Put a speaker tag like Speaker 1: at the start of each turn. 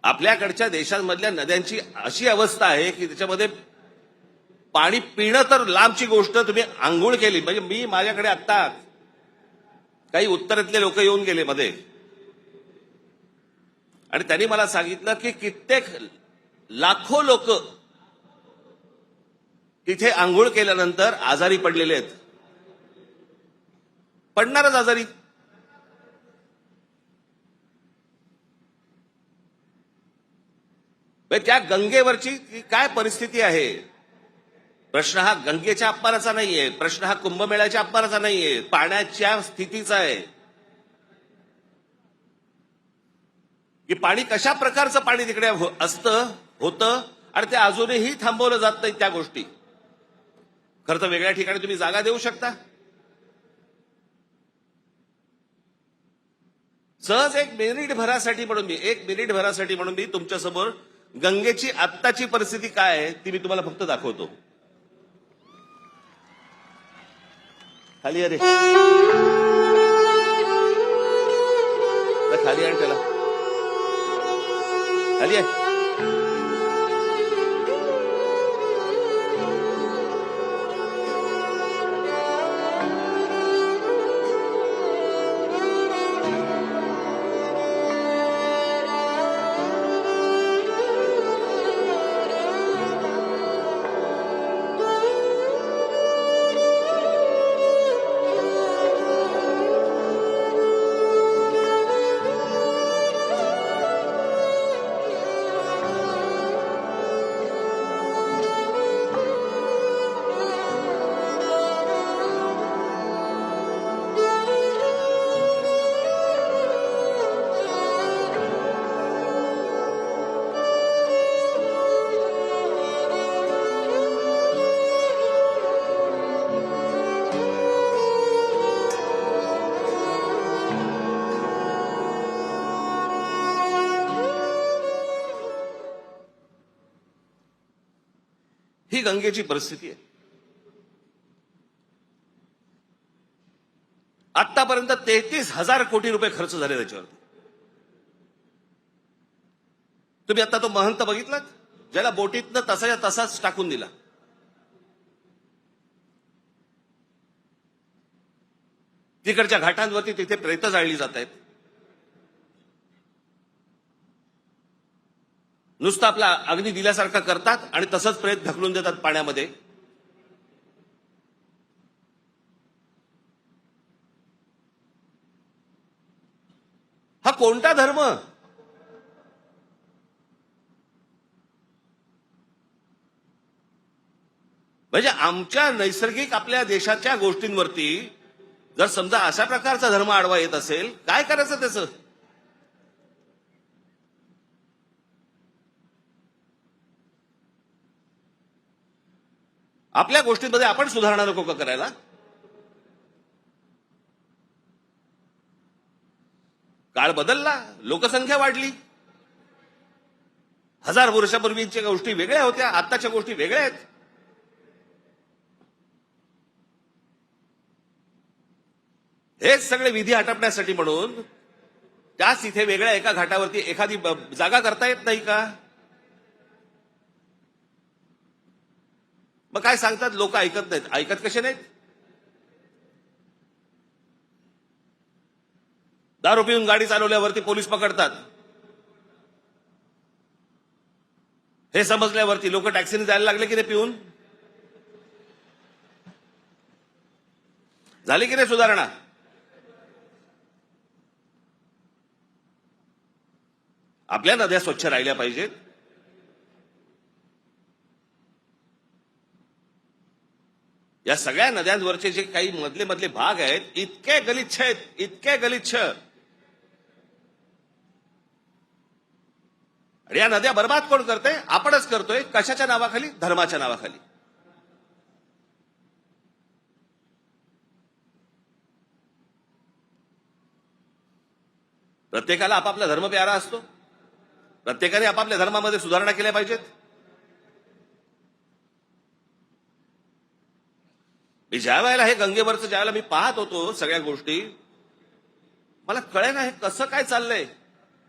Speaker 1: आपल्याकडच्या देशांमधल्या नद्यांची अशी अवस्था आहे की त्याच्यामध्ये पाणी पिणं तर लांबची गोष्ट, तुम्ही आंघोळ केली म्हणजे मी माझ्याकडे आत्ता काही उत्तरेतले लोक येऊन गेले मध्ये आणि त्यांनी मला सांगितलं की कित्येक लाखो लोक तिथे आंघोळ केल्यानंतर आजारी पडलेले आहेत. पडणारच आजारी. त्या गंगेवरची काय परिस्थिती आहे. प्रश्न हा गंगेच्या अपमानाचा नाहीये, प्रश्न हा कुंभमेळ्याच्या अपमानाचा नाहीये, पाण्याच्या स्थितीचा आहे की पाणी कशा प्रकारचं पाणी तिकडे असतं होतं आणि ते अजूनही थांबवलं जात नाही. त्या गोष्टी खरं तर वेगळ्या ठिकाणी तुम्ही जागा देऊ शकता. सहज एक मिनिट भरासाठी म्हणून मी तुमच्या समोर गंगेची आत्ताची परिस्थिती काय आहे ती मी तुम्हाला फक्त दाखवतो. खाली अरे खाली आण त्याला, खाली आहे. ही गंगेची परिस्थिती आहे. आतापर्यंत 33,000 कोटी रुपये खर्च झाले त्याच्यावर. तुम्ही आता तो महंत बघितलात ज्याला बोटीतनं तसाच्या तसाच टाकून दिला. तिकडच्या घाटांवरती तिथे प्रेत जाळली जात आहेत. नुसतं आपला अग्नी दिल्यासारखं करतात आणि तसंच प्रेत ढकलून देतात पाण्यामध्ये. हा कोणता धर्म. म्हणजे आमच्या नैसर्गिक आपल्या देशाच्या गोष्टींवरती जर समजा अशा प्रकारचा धर्म आडवा येत असेल, काय करायचं त्याचं. आपल्या गोष्टींमध्ये आपण सुधारणा नको का करायला. काळ बदलला, लोकसंख्या वाढली. 1000 वर्षापूर्वीच्या गोष्टी वेगळ्या होत्या, आत्ताच्या गोष्टी वेगळ्या आहेत. हेच सगळे विधी आटपण्यासाठी म्हणून त्याच इथे वेगळ्या एका घाटावरती एखादी जागा करता येत नाही का. मग काय सांगतात लोक ऐकत नाहीत. ऐकत कसे नाहीत. दारू पिऊन गाडी चालवल्यावरती पोलीस पकडतात. हे समजल्यावरती लोक टॅक्सीने जायला लागले की नाही पिऊन. झाली की नाही सुधारणा. आपल्या नद्या स्वच्छ राहिल्या पाहिजेत. या सगळ्या नद्यांवरचे जे काही मधले भाग आहेत इतके गलिच्छ आहेत, इतके गलिच्छ. आणि या नद्या बर्बाद कोण करते. आपणच करतोय. कशाच्या नावाखाली. धर्माच्या नावाखाली. प्रत्येकाला आपापला धर्म प्यारा असतो. प्रत्येकाने आपापल्या धर्मामध्ये सुधारणा केल्या पाहिजेत. मी ज्या वेळेला हे गंगेवरचं ज्यावेळेला मी पाहत होतो सगळ्या गोष्टी, मला कळेना हे कसं काय चाललंय.